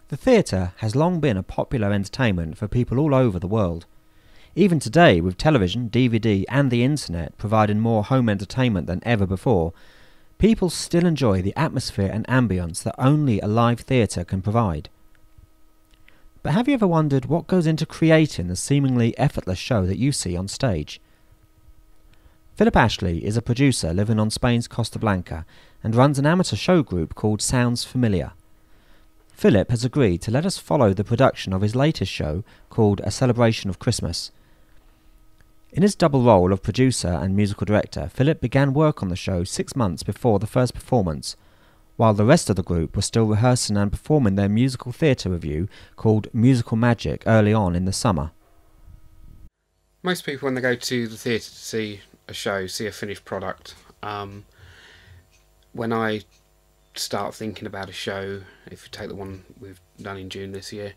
The theatre has long been a popular entertainment for people all over the world. Even today, with television, DVD and the internet providing more home entertainment than ever before, people still enjoy the atmosphere and ambience that only a live theatre can provide. But have you ever wondered what goes into creating the seemingly effortless show that you see on stage? Philip Ashley is a producer living on Spain's Costa Blanca and runs an amateur show group called Sounds Familiar. Philip has agreed to let us follow the production of his latest show called A Celebration of Christmas. In his double role of producer and musical director, Philip began work on the show 6 months before the first performance, while the rest of the group were still rehearsing and performing their musical theatre review called Musical Magic early on in the summer. Most people, when they go to the theatre to see a show, see a finished product. When I start thinking about a show, if you take the one we've done in June this year,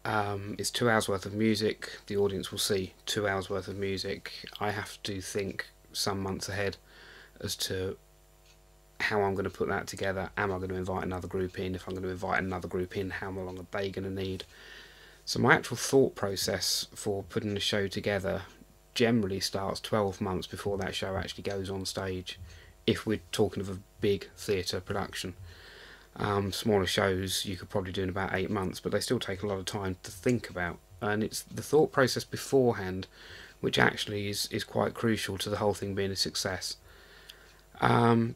it's 2 hours worth of music. The audience will see 2 hours worth of music. I have to think some months ahead as to how I'm going to put that together. Am I going to invite another group in? If I'm going to invite another group in, how long are they going to need? So my actual thought process for putting the show together generally starts 12 months before that show actually goes on stage, if we're talking of a big theatre production. Smaller shows you could probably do in about 8 months, but they still take a lot of time to think about, and it's the thought process beforehand which actually is quite crucial to the whole thing being a success. So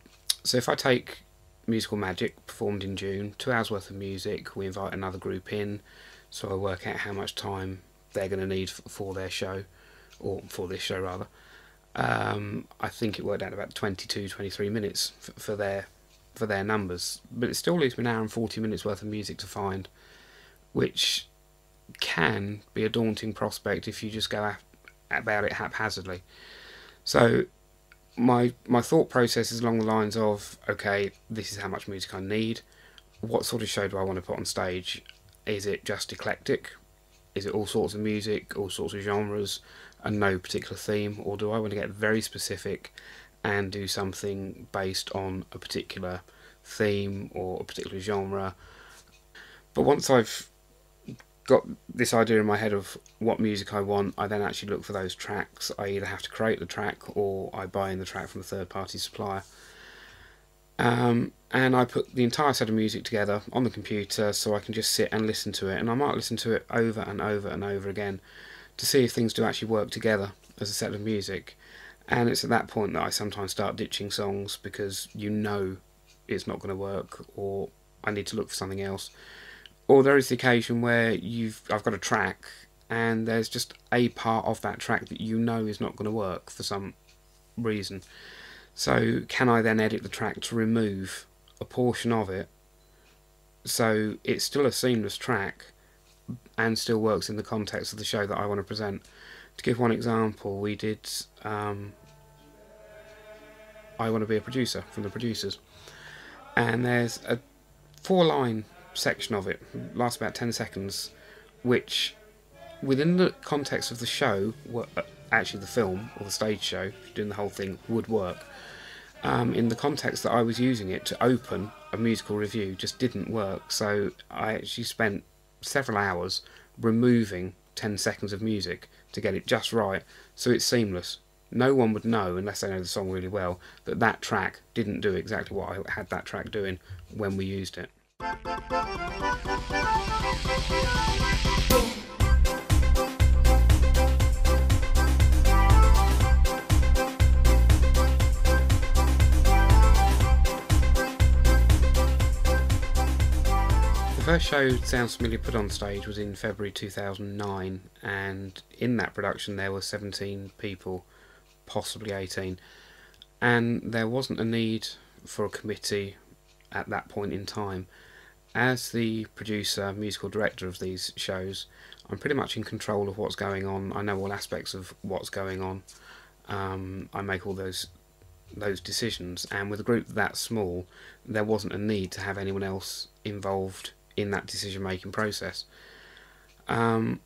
if I take Musical Magic, performed in June, 2 hours worth of music, we invite another group in, so I work out how much time they're going to need for their show, or for this show rather. I think it worked out about 22-23 minutes for their numbers, but it still leaves me an hour and 40 minutes worth of music to find, which can be a daunting prospect if you just go about it haphazardly. So my thought process is along the lines of, okay, this is how much music I need. What sort of show do I want to put on stage? Is it just eclectic? Is it all sorts of music, all sorts of genres, and no particular theme? Or do I want to get very specific and do something based on a particular theme or a particular genre? But once I've got this idea in my head of what music I want, I then actually look for those tracks. I either have to create the track or I buy in the track from a third-party supplier. And I put the entire set of music together on the computer so I can just sit and listen to it, and I might listen to it over and over and over again to see if things do actually work together as a set of music. And it's at that point that I sometimes start ditching songs because you know it's not going to work, or I need to look for something else. Or there is the occasion where I've got a track and there's just a part of that track that you know is not going to work for some reason. So can I then edit the track to remove a portion of it so it's still a seamless track and still works in the context of the show that I want to present? To give one example, we did I Want to Be a Producer from The Producers, and there's a 4-line section of it, lasts about 10 seconds, which within the context of the show, actually the film or the stage show, doing the whole thing, would work. In the context that I was using it to open a musical review, just didn't work. So I actually spent several hours removing 10 seconds of music to get it just right, so it's seamless. No one would know, unless they know the song really well, that that track didn't do exactly what I had that track doing when we used it. The first show Sounds Familiar put on stage was in February 2009, and in that production there were 17 people, possibly 18, and there wasn't a need for a committee at that point in time. As the producer, musical director of these shows, I'm pretty much in control of what's going on. I know all aspects of what's going on. I make all those decisions, and with a group that small, there wasn't a need to have anyone else involved in that decision-making process. The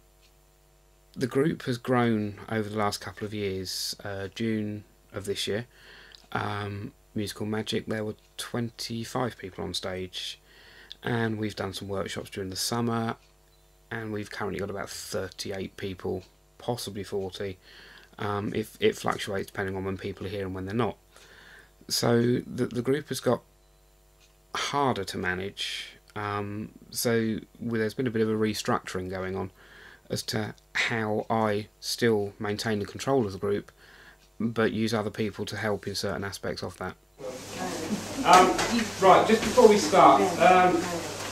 group has grown over the last couple of years. June of this year, Musical Magic there were 25 people on stage, and we've done some workshops during the summer, and we've currently got about 38 people, possibly 40. It fluctuates depending on when people are here and when they're not. So the group has got harder to manage. There's been a bit of a restructuring going on as to how I still maintain the control of the group, but use other people to help in certain aspects of that. Right, just before we start,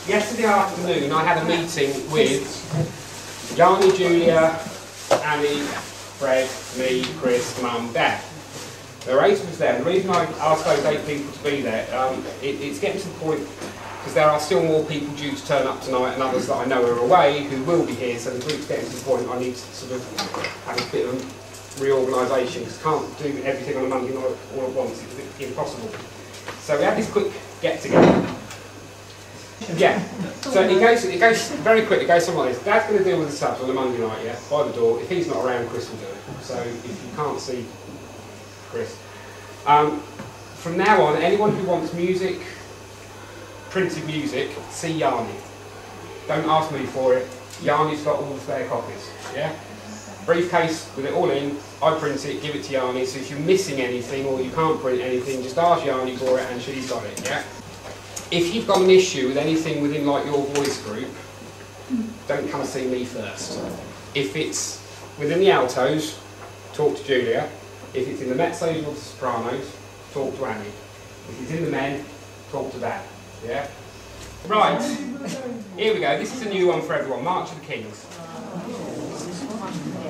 yesterday afternoon I had a meeting with Yanni, Julia, Annie, Fred, me, Chris, Mum, Dad. There were 8 of us there, and the reason I asked those 8 people to be there, it's getting to the point, because there are still more people due to turn up tonight and others that I know are away who will be here, so the group's getting to the point I need to sort of have a bit of reorganisation, because I can't do everything on a Monday night all at once, it's impossible. So we had this quick get-together. Yeah, so it goes very quick, it goes something like this. Dad's going to deal with the subs on a Monday night, yeah, by the door. If he's not around, Chris will do it. So if you can't see Chris. From now on, anyone who wants music, printed music, see Yanni. Don't ask me for it. Yanni's got all the spare copies. Yeah? Briefcase with it all in, I print it, give it to Yanni, so if you're missing anything or you can't print anything, just ask Yanni for it and she's got it, yeah? If you've got an issue with anything within like your voice group, don't come see me first. If it's within the altos, talk to Julia. If it's in the mezzos or the sopranos, talk to Annie. If it's in the men, talk to Dad. Yeah? Right, here we go. This is a new one for everyone, March of the Kings.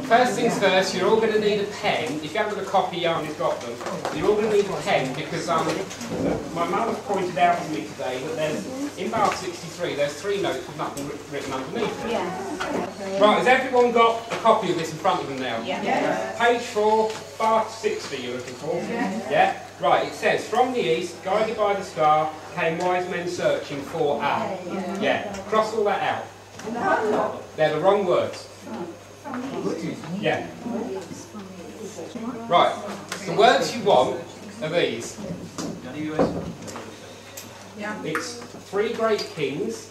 First things first, you're all going to need a pen. If you haven't got a copy, Yanni's got them. You're all going to need a pen because my mum has pointed out to me today that there's, in bar 63, there's 3 notes with nothing written underneath it. Yeah. Right, has everyone got a copy of this in front of them now? Yeah. Page 4, bar 60 you're looking for? Yeah. Yeah? Right, it says, from the east, guided by the star, came wise men searching for Al. Yeah. Cross all that out. They're the wrong words. Yeah. Right. The words you want are these. It's 3 great kings.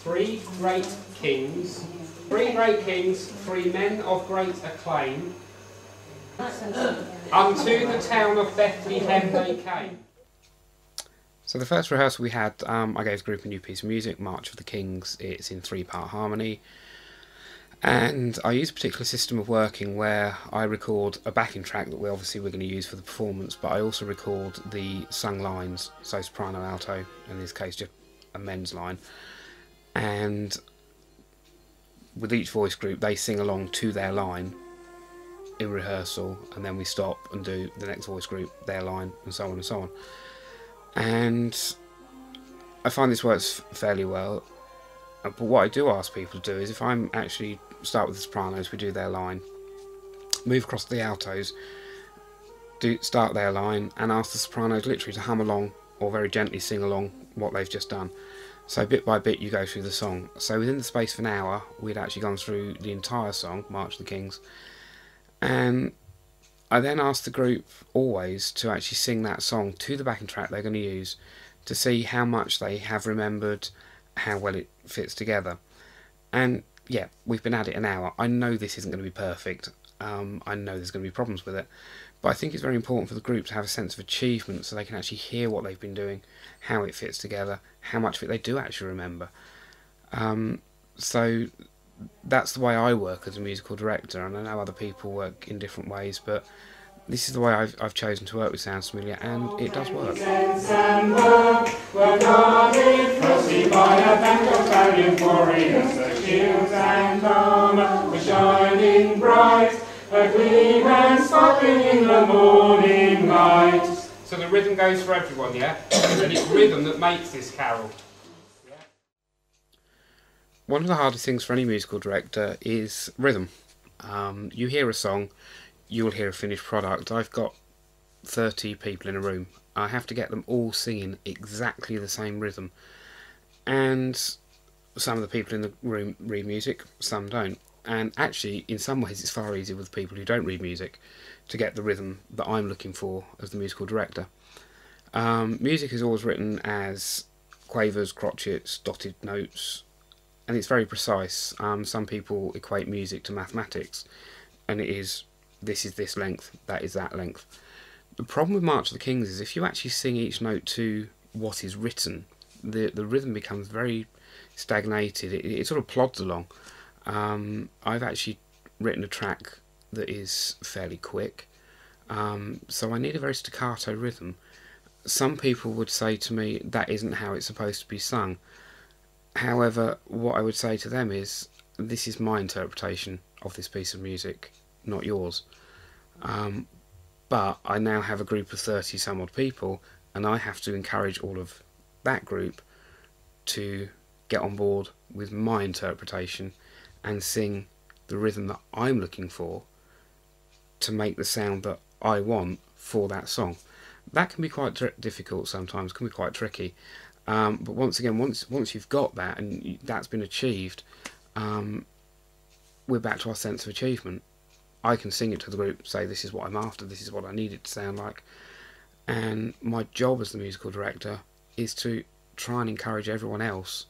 3 great kings. 3 great kings. 3 men of great acclaim. Unto the town of Bethlehem they came. So the first rehearsal we had, I gave the group a new piece of music, March of the Kings. It's in 3-part harmony. And I use a particular system of working where I record a backing track that we're going to use for the performance, but I also record the sung lines, so soprano, alto, in this case just a men's line. And with each voice group, they sing along to their line in rehearsal, and then we stop and do the next voice group, their line, and so on and so on. And I find this works fairly well, but what I do ask people to do is if I'm actually start with the sopranos, we do their line, move across to the altos, start their line, and ask the sopranos literally to hum along or very gently sing along what they've just done. So bit by bit you go through the song. So within the space of an hour we'd actually gone through the entire song, March of the Kings, and I then asked the group always to actually sing that song to the backing track they're going to use to see how much they have remembered, how well it fits together. And yeah, we've been at it an hour. I know this isn't going to be perfect. I know there's going to be problems with it. But I think it's very important for the group to have a sense of achievement so they can actually hear what they've been doing, how it fits together, how much of it they do actually remember. So that's the way I work as a musical director, and I know other people work in different ways, but this is the way I've chosen to work with Sounds Familiar, and it does work. So the rhythm goes for everyone, yeah? And it's rhythm that makes this carol. One of the hardest things for any musical director is rhythm. You hear a song, you'll hear a finished product. I've got 30 people in a room. I have to get them all singing exactly the same rhythm. And some of the people in the room read music, some don't. And actually, in some ways, it's far easier with people who don't read music to get the rhythm that I'm looking for as the musical director. Music is always written as quavers, crotchets, dotted notes, and it's very precise. Some people equate music to mathematics, and it is, this is this length, that is that length. The problem with March of the Kings is if you actually sing each note to what is written, the rhythm becomes very stagnated. It sort of plods along. I've actually written a track that is fairly quick, so I need a very staccato rhythm. Some people would say to me that isn't how it's supposed to be sung. However, what I would say to them is, this is my interpretation of this piece of music, not yours. But I now have a group of 30 some odd people, and I have to encourage all of that group to get on board with my interpretation and sing the rhythm that I'm looking for to make the sound that I want for that song. That can be quite difficult sometimes, can be quite tricky. But once again, once you've got that and that's been achieved, we're back to our sense of achievement. I can sing it to the group, say this is what I'm after, this is what I need it to sound like. And my job as the musical director is to try and encourage everyone else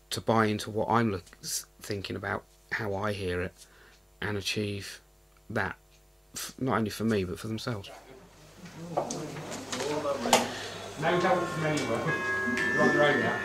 to buy into what I'm thinking about, how I hear it, and achieve that, not only for me but for themselves. No help from anywhere. You're on your own now.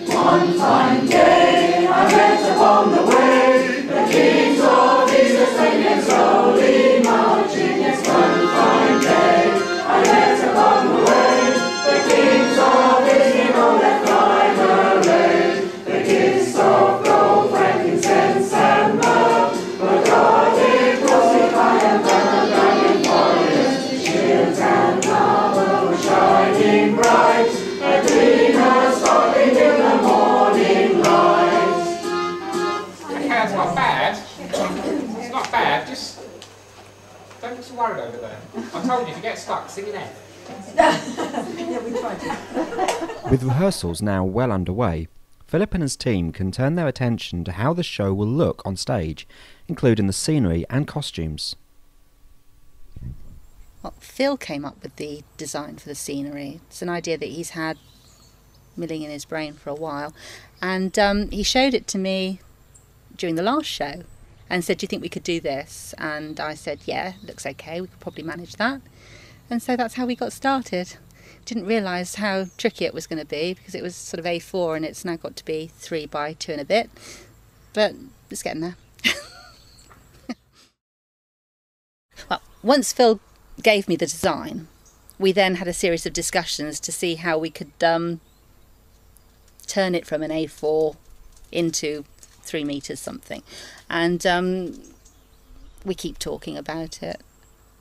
One fine day I met upon the way the kings of East singing slowly marching. Yes, one fine day I met upon the way the kings of East in all their fine array. The gifts of gold, frankincense and myrrh were guarded crucified and burned and fires. Shields and armor were shining bright, a gleamer sparkling in the morning light. Okay, that's not bad. It's not bad, just don't look so worried over there. I told you, if you get stuck, sing it out. Yeah, we tried to. With rehearsals now well underway, Philip and his team can turn their attention to how the show will look on stage, including the scenery and costumes. Well, Phil came up with the design for the scenery. It's an idea that he's had milling in his brain for a while, and he showed it to me during the last show and said, do you think we could do this? And I said, yeah, looks okay, we could probably manage that. And so that's how we got started. Didn't realise how tricky it was going to be, because it was sort of A4 and it's now got to be 3 by 2 and a bit, but it's getting there. Well, once Phil gave me the design, we then had a series of discussions to see how we could turn it from an A4 into 3 metres something. And we keep talking about it,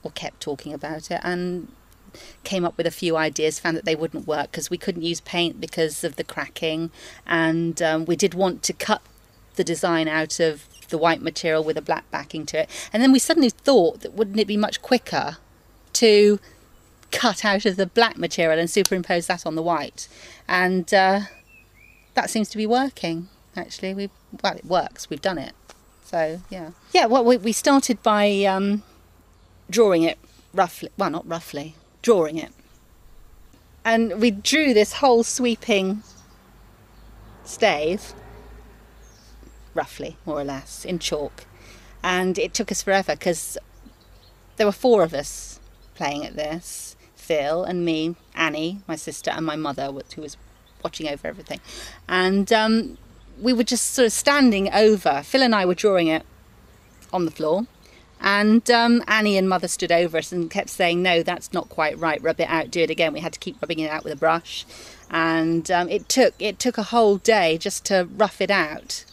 or kept talking about it, and came up with a few ideas, found that they wouldn't work because we couldn't use paint because of the cracking, and we did want to cut the design out of the white material with a black backing to it. And then we suddenly thought that wouldn't it be much quicker to cut out of the black material and superimpose that on the white, and that seems to be working actually. Well, it works, we've done it. So yeah, well, we started by drawing it roughly, well, not roughly, drawing it, and we drew this whole sweeping stave roughly, more or less, in chalk, and it took us forever because there were 4 of us playing at this: Phil and me, Annie, my sister, and my mother, who was watching over everything. And we were just sort of standing over. Phil and I were drawing it on the floor, and Annie and mother stood over us and kept saying, no, that's not quite right, rub it out, do it again. We had to keep rubbing it out with a brush, and it took a whole day just to rough it out,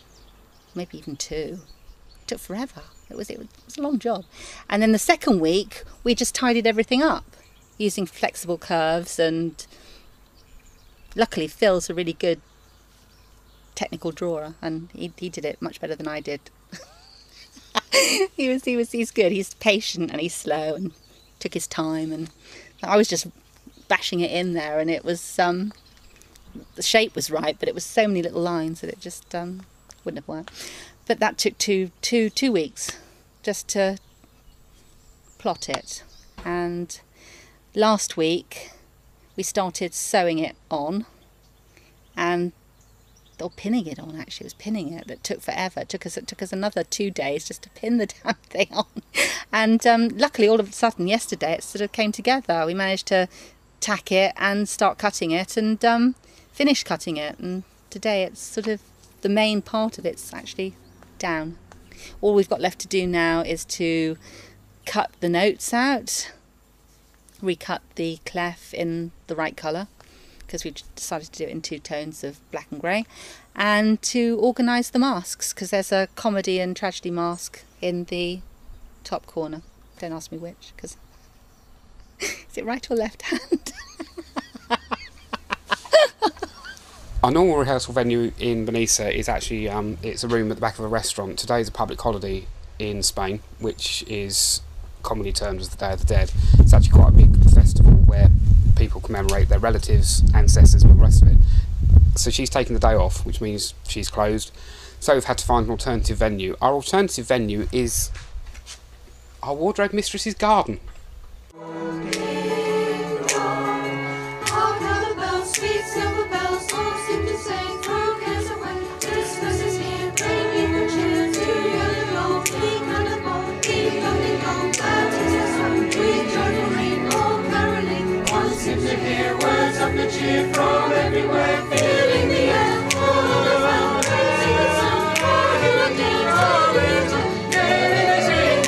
maybe even 2. It took forever. It was a long job. And then the second week we just tidied everything up using flexible curves and luckily Phil's a really good technical drawer, and he did it much better than I did. He's good. He's patient and he's slow and took his time, and I was just bashing it in there, and it was the shape was right, but it was so many little lines that it just wouldn't have worked. But that took two weeks just to plot it, and last week we started sewing it on, or pinning it on. Actually, it was pinning it that took forever. It took us another 2 days just to pin the damn thing on. And luckily, all of a sudden, yesterday, it sort of came together. We managed to tack it and start cutting it and finish cutting it. And today, it's sort of the main part of it's actually down. All we've got left to do now is to cut the notes out, recut the clef in the right colour, because we decided to do it in 2 tones of black and grey, and to organise the masks, because there's a comedy and tragedy mask in the top corner. Don't ask me which, because is it right or left hand? Our normal rehearsal venue in Benissa is actually it's a room at the back of a restaurant. Today's a public holiday in Spain, which is commonly termed as the Day of the Dead. It's actually quite a big festival where people commemorate their relatives, ancestors and all the rest of it. So she's taken the day off, which means she's closed. So we've had to find an alternative venue. Our alternative venue is our wardrobe mistress's garden. Cheer from everywhere, filling the air, all around, sing a song, all dance,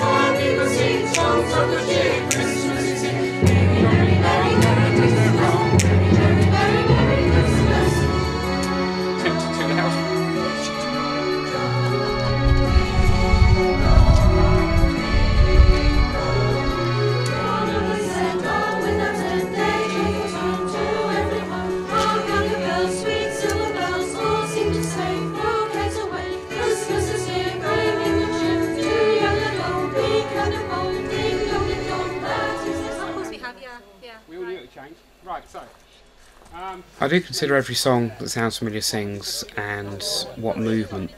all people sing songs of good cheer. Christmas is here, Merry, Merry, Merry, Merry Christmas, Merry, Merry, Merry, Merry Christmas. To the house. Right, so I do consider every song that Sounds Familiar sings and what movement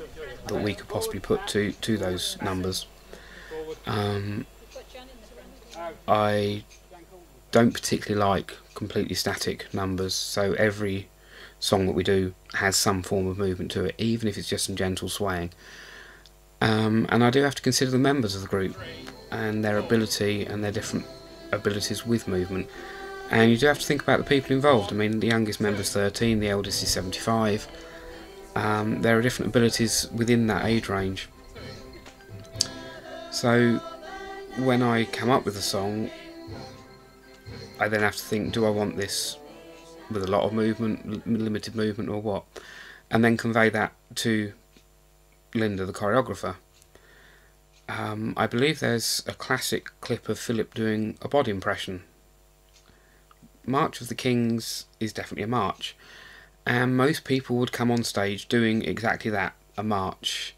that we could possibly put to those numbers. I don't particularly like completely static numbers, so every song that we do has some form of movement to it, even if it's just some gentle swaying. And I do have to consider the members of the group and their ability and their different abilities with movement. And you do have to think about the people involved. I mean, the youngest member's 13, the eldest is 75. There are different abilities within that age range. So when I come up with a song, I then have to think, do I want this with a lot of movement, limited movement, or what? And then convey that to Linda, the choreographer. I believe there's a classic clip of Philip doing a body impression. March of the Kings is definitely a march, and most people would come on stage doing exactly that, a march.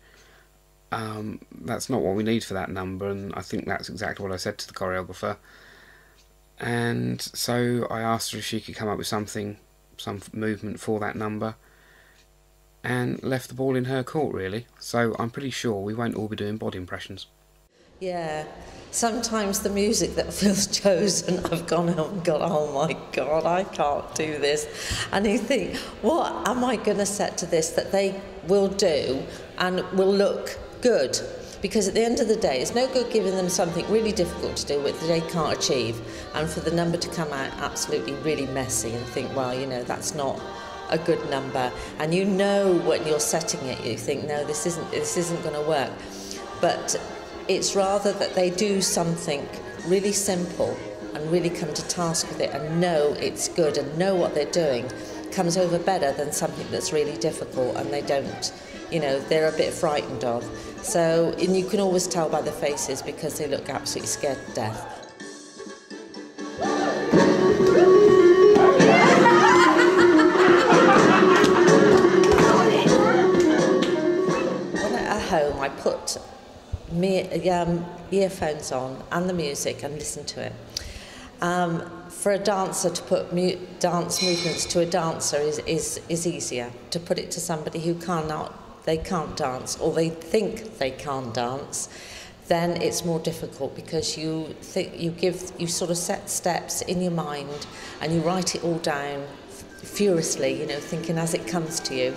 That's not what we need for that number, and I think that's exactly what I said to the choreographer. And so I asked her if she could come up with something, some movement for that number, and left the ball in her court, really. So I'm pretty sure we won't all be doing body impressions. Yeah, sometimes the music that Phil's chosen, I've gone home and gone, oh my God, I can't do this. And you think, what am I going to set to this that they will do and will look good? Because at the end of the day, it's no good giving them something really difficult to do with that they can't achieve, and for the number to come out absolutely really messy and think, well, you know, that's not a good number. And you know when you're setting it, you think, no, this isn't going to work. But it's rather that they do something really simple and really come to task with it and know it's good and know what they're doing comes over better than something that's really difficult and they don't, you know, they're a bit frightened of. So, and you can always tell by the faces because they look absolutely scared to death. earphones on and the music and listen to it. For a dancer to put dance movements to a dancer is easier. To put it to somebody who they can't dance, or they think they can't dance, then it's more difficult, because you sort of set steps in your mind and you write it all down furiously, thinking as it comes to you,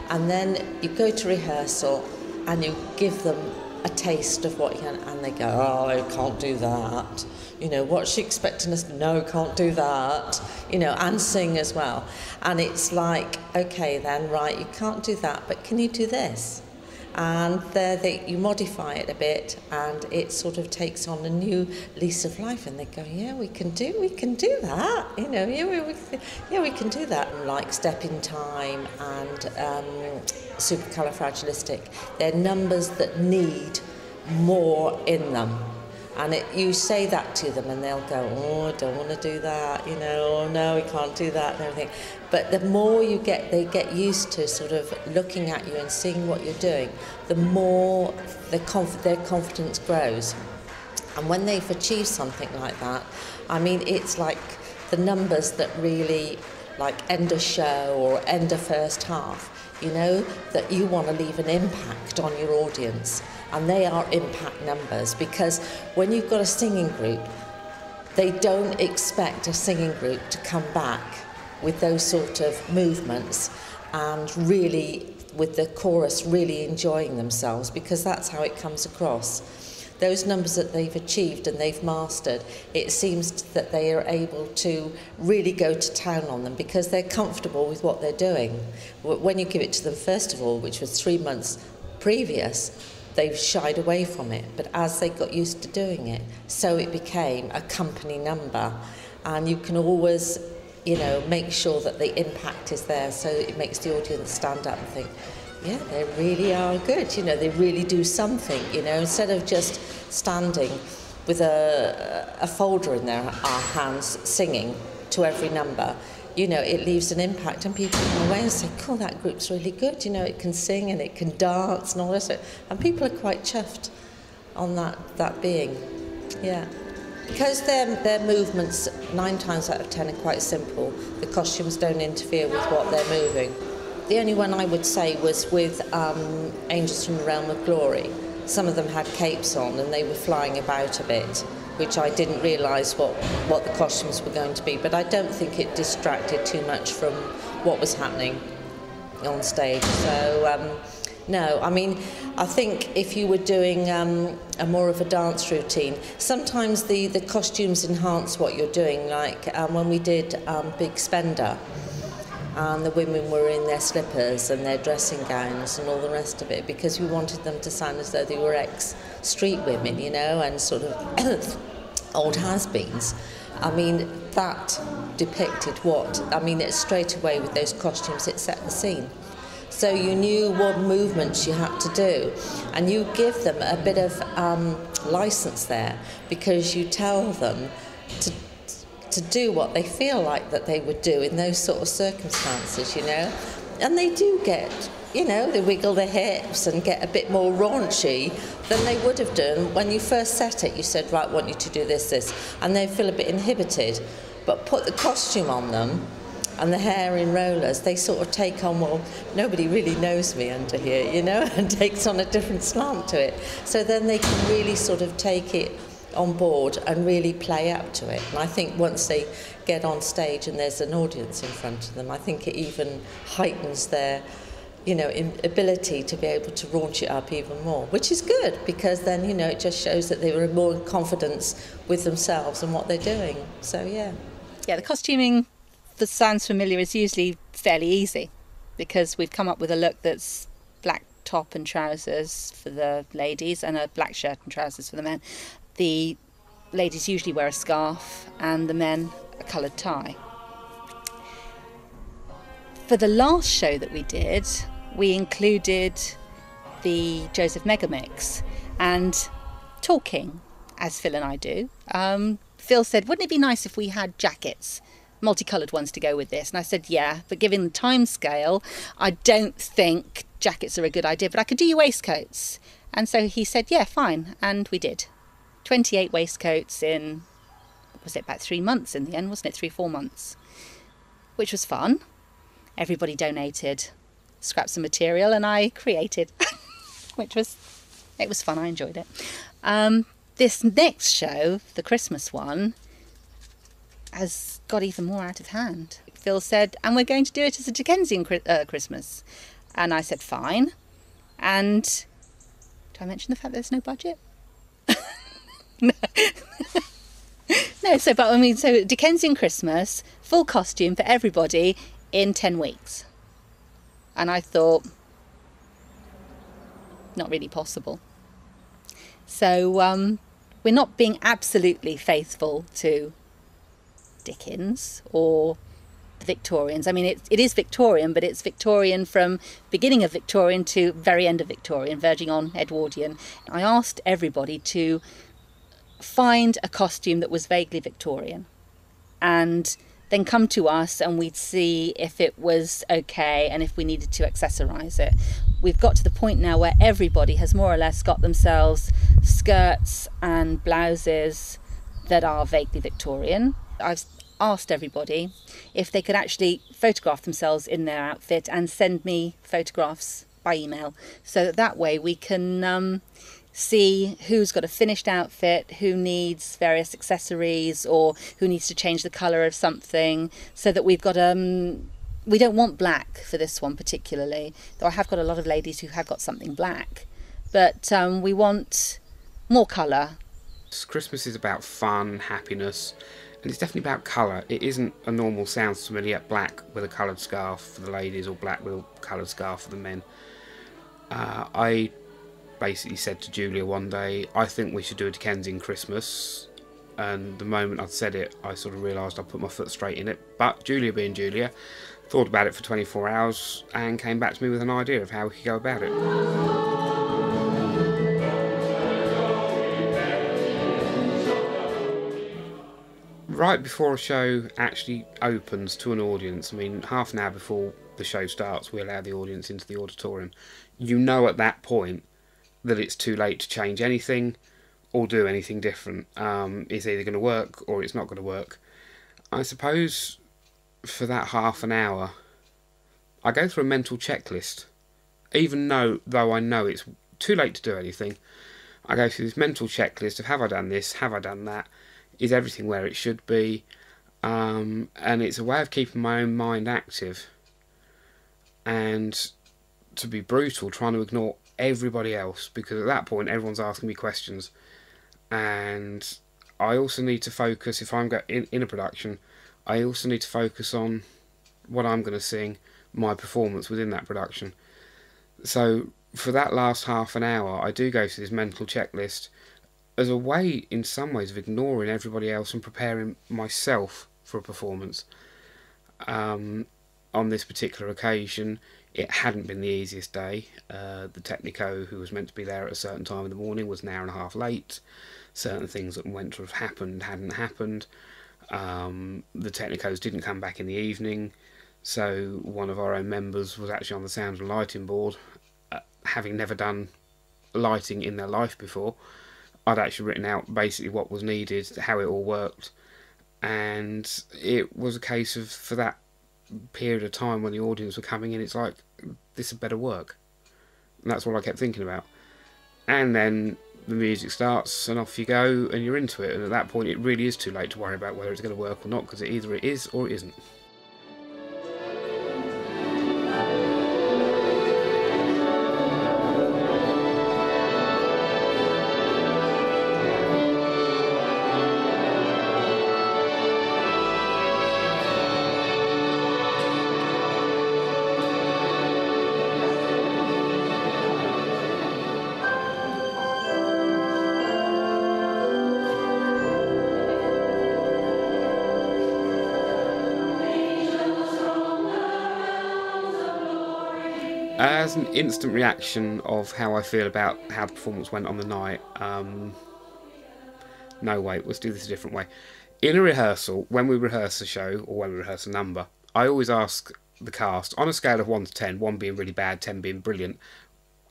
and then you go to rehearsal and you give them a taste of what you can, and they go, oh, I can't do that. What's she expecting us? No, can't do that. And sing as well. And it's like, okay then, right, you can't do that, but can you do this? And you modify it a bit, and it sort of takes on a new lease of life, and they go, yeah, we can do that, yeah, we can do that. And like Step in Time and Supercalifragilistic, they're numbers that need more in them. And you say that to them and they'll go, oh, I don't want to do that, oh no, we can't do that and everything. But the more they get used to sort of looking at you and seeing what you're doing, the more their confidence grows. And when they've achieved something like that, I mean, it's like the numbers that really like end a show or end a first half, that you want to leave an impact on your audience. And they are impact numbers, because when you've got a singing group, they don't expect a singing group to come back with those sort of movements and really, with the chorus, really enjoying themselves, because that's how it comes across. Those numbers that they've achieved and they've mastered, it seems that they are able to really go to town on them because they're comfortable with what they're doing. When you give it to them, first of all, which was 3 months previous, they've shied away from it, but as they got used to doing it, so it became a company number, and you can always, make sure that the impact is there, so it makes the audience stand up and think, yeah, they really are good, they really do something, instead of just standing with a folder in their hands singing to every number. It leaves an impact, and people come away and say, cool, that group's really good, it can sing and it can dance and all this. And people are quite chuffed on that being, yeah. Because their movements, 9 times out of 10, are quite simple, the costumes don't interfere with what they're moving. The only one I would say was with Angels from the Realm of Glory. Some of them had capes on and they were flying about a bit, which I didn't realise what the costumes were going to be, but I don't think it distracted too much from what was happening on stage. So, no, I mean, I think if you were doing a more of a dance routine, sometimes the costumes enhance what you're doing, like when we did Big Spender, and the women were in their slippers and their dressing gowns and all the rest of it, because we wanted them to sound as though they were ex-street women, and sort of old has-beens. I mean, that depicted it's straight away with those costumes, it set the scene. So you knew what movements you had to do, and you give them a bit of license there, because you tell them to do what they feel like that they would do in those sort of circumstances, and they do get, they wiggle their hips and get a bit more raunchy than they would have done when you first set it. You said, right, I want you to do this, and they feel a bit inhibited, but put the costume on them and the hair in rollers, they sort of take on, well, nobody really knows me under here, and takes on a different slant to it. So then they can really sort of take it on board and really play up to it. And I think once they get on stage and there's an audience in front of them, I think it even heightens their ability to be able to raunch it up even more, which is good, because then it just shows that they were more in confidence with themselves and what they're doing. So the costuming that sounds familiar is usually fairly easy, because we've come up with a look that's black top and trousers for the ladies and a black shirt and trousers for the men. The ladies usually wear a scarf and the men a coloured tie. For the last show that we did, we included the Joseph Megamix, and talking, as Phil and I do, Phil said, wouldn't it be nice if we had jackets, multicoloured ones, to go with this? And I said, yeah, but given the time scale, I don't think jackets are a good idea, but I could do your waistcoats. And so he said, yeah, fine. And we did. 28 waistcoats in, was it about 3 months in the end, wasn't it? 3-4 months, which was fun. Everybody donated scraps of material and I created, it was fun. I enjoyed it. This next show, the Christmas one, has got even more out of hand. Phil said, and we're going to do it as a Dickensian Christmas. And I said, fine. And do I mention the fact there's no budget? No, so Dickensian Christmas, full costume for everybody in 10 weeks. And I thought, not really possible. So we're not being absolutely faithful to Dickens or the Victorians. I mean, it is Victorian, but it's Victorian from beginning of Victorian to very end of Victorian, verging on Edwardian. I asked everybody to find a costume that was vaguely Victorian and then come to us and we'd see if it was okay and if we needed to accessorise it. We've got to the point now where everybody has more or less got themselves skirts and blouses that are vaguely Victorian. I've asked everybody if they could actually photograph themselves in their outfit and send me photographs by email, so that way we can see who's got a finished outfit, who needs various accessories, or who needs to change the colour of something, so that we've got we don't want black for this one particularly, though I have got a lot of ladies who have got something black, but we want more colour. Christmas is about fun, happiness, and it's definitely about colour. It isn't a normal sounds familiar black with a coloured scarf for the ladies or black with a coloured scarf for the men. I basically said to Julia one day, I think we should do a Dickensian Christmas, and the moment I'd said it I sort of realised I'd put my foot straight in it, but Julia being Julia thought about it for 24 hours and came back to me with an idea of how we could go about it. Right before a show actually opens to an audience, I mean half an hour before the show starts we allow the audience into the auditorium, you know at that point that it's too late to change anything or do anything different. It's either going to work or it's not going to work. I suppose for that half an hour I go through a mental checklist. Even though I know it's too late to do anything, I go through this mental checklist of have I done this, have I done that, is everything where it should be, and it's a way of keeping my own mind active and, to be brutal, trying to ignore everybody else, because at that point everyone's asking me questions, and I also need to focus, if I'm in a production, I also need to focus on what I'm going to sing, my performance within that production. So for that last half an hour I do go through this mental checklist as a way in some ways of ignoring everybody else and preparing myself for a performance. On this particular occasion it hadn't been the easiest day. The Technico, who was meant to be there at a certain time in the morning, was an hour and a half late. Certain things that went to have happened hadn't happened. The Technicos didn't come back in the evening, so one of our own members was actually on the sound and lighting board. Having never done lighting in their life before, I'd actually written out basically what was needed, how it all worked, and it was a case of, for that period of time when the audience were coming in, it's like, this had better work. And that's what I kept thinking about. And then the music starts and off you go and you're into it, and at that point it really is too late to worry about whether it's going to work or not, because either it is or it isn't. As an instant reaction of how I feel about how the performance went on the night, no, wait, let's do this a different way. In a rehearsal, when we rehearse a show, or when we rehearse a number, I always ask the cast, on a scale of 1 to 10, 1 being really bad, 10 being brilliant,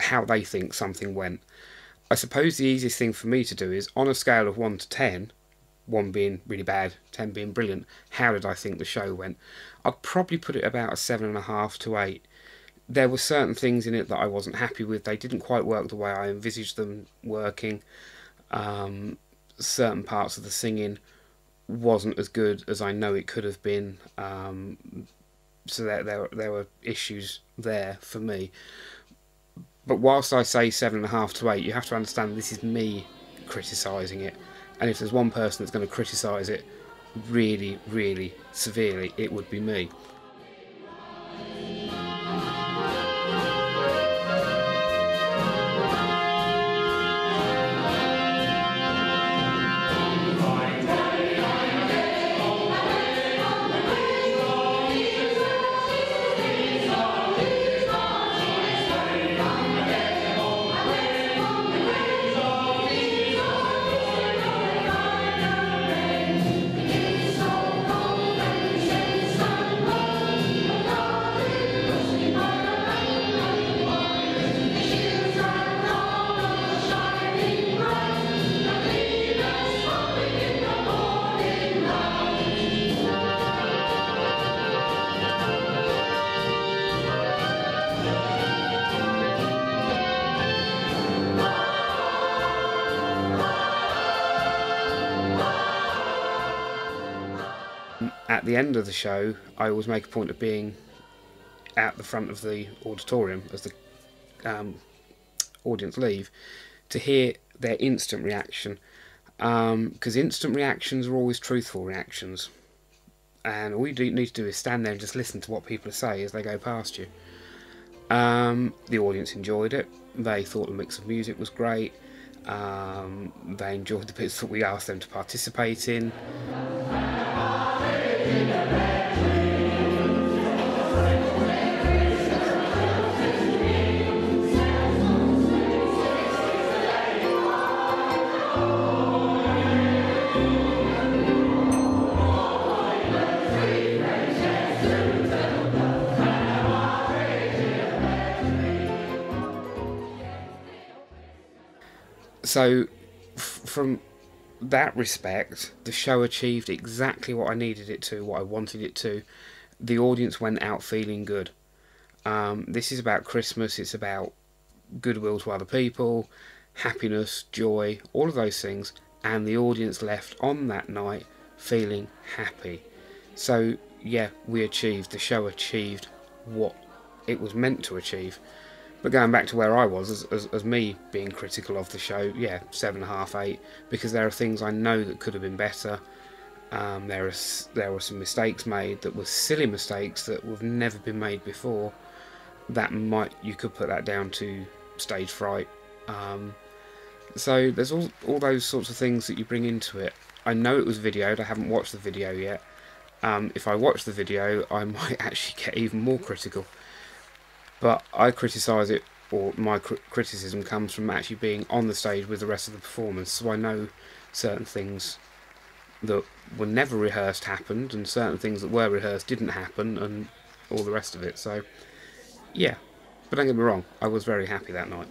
how they think something went. I suppose the easiest thing for me to do is, on a scale of 1 to 10, 1 being really bad, 10 being brilliant, how did I think the show went? I'd probably put it about a 7.5 to 8. There were certain things in it that I wasn't happy with. They didn't quite work the way I envisaged them working. Certain parts of the singing wasn't as good as I know it could have been. So there were issues there for me. But whilst I say 7.5 to 8, you have to understand this is me criticising it. And if there's one person that's going to criticise it really, really severely, it would be me. At the end of the show, I always make a point of being at the front of the auditorium as the audience leave to hear their instant reaction, because instant reactions are always truthful reactions, and all you need to do is stand there and just listen to what people say as they go past you. The audience enjoyed it. They thought the mix of music was great. They enjoyed the bits that we asked them to participate in. So, from that respect, the show achieved exactly what I needed it to, what I wanted it to. The audience went out feeling good. This is about Christmas, it's about goodwill to other people, happiness, joy, all of those things, and the audience left on that night feeling happy. So, yeah, the show achieved what it was meant to achieve. But going back to where I was, as me being critical of the show, yeah, 7.5, 8, because there are things I know that could have been better. There were some mistakes made that were silly mistakes that have never been made before. You could put that down to stage fright. So there's all those sorts of things that you bring into it. I know it was videoed, I haven't watched the video yet. If I watch the video, I might actually get even more critical. But I criticise it, or my criticism comes from actually being on the stage with the rest of the performance, so I know certain things that were never rehearsed happened, and certain things that were rehearsed didn't happen, and all the rest of it. So, yeah. But don't get me wrong, I was very happy that night.